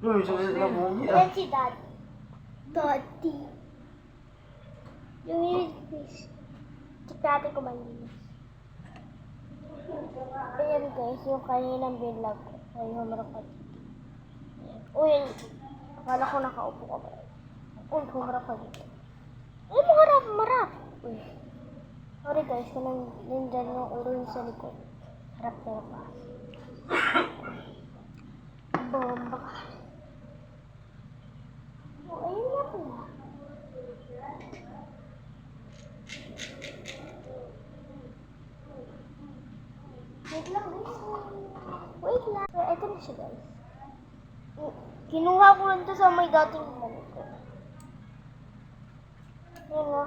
Uy, sakit na po niya. Yan si Dad. Daddy. Yung ilis. Check natin kung malinis. Ayan guys, yung kaninang binlog ko. Ay, humarap ka dito. Uy, akala ko nakaupo ka ba? Uy, humarap ka dito. Ay, marap. Uy. Sorry guys, kung nandyan yung ulo yung sa likod. Harap na pa. Bomba ka. Oh, ayun nga pala. Wait lang guys. Wait lang. So, eto na siya guys. Kinuha ko lang to sa may dating balik ko. Ayan o.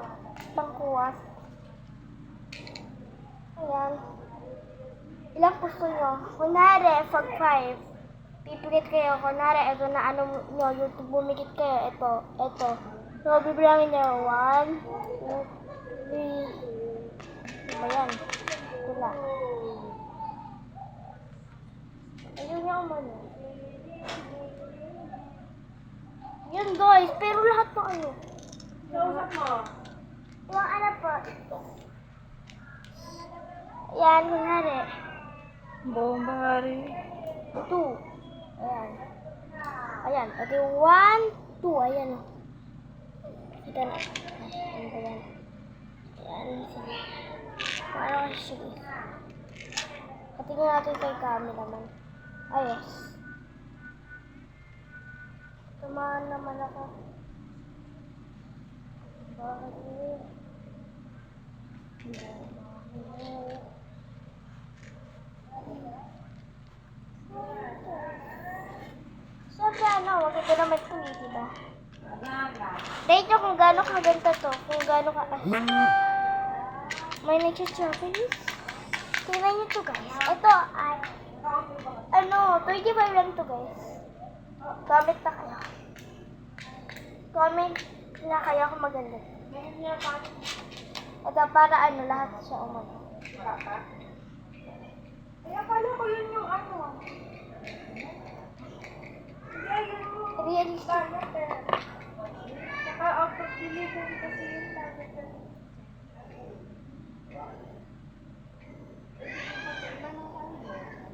Pangkuwas. Ayan. Ilang gusto nyo? Kunwari, pag 5, pipikit kayo. Kunwari, ito na ano nyo, yung bumikit kayo. Ito. So, bibilangin nyo. 1, 2, 3. Diba yan? Ito lang. Ayun yung umano. Yan guys, pero lahat ng ano. Kausap mo. Yung ano po. Yan, kunwari. Bomba, Hari. 2. Ayan. Ayan. Ito yung 1, 2. Ayan. Kita na. Ayan ba yan? Ayan. Sige. Parang sige. Katingin natin kay Kami naman. Ayos. Tumahan naman ako. Bakit yun? Siyempre ano, wag ito naman ito, diba? Dahil nyo kung gano'n kaganda to, kung gano'n ka... May nag-chocolate. Tingnan nyo to guys. Ito ay... Ano, 25 lang to guys. Comment na kayo. Comment na kayo kung maganda. Ito para ano, lahat siya umano. Kaya pala ko yun yung ano. Realistic. Saka out of delivery kasi yung target.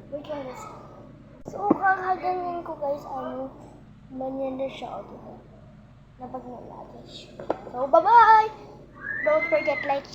Wait lang guys. So, kakaganyan ko guys, ano, manyan na siya, diba? Napag nalagay siya. So, bye-bye! Don't forget like,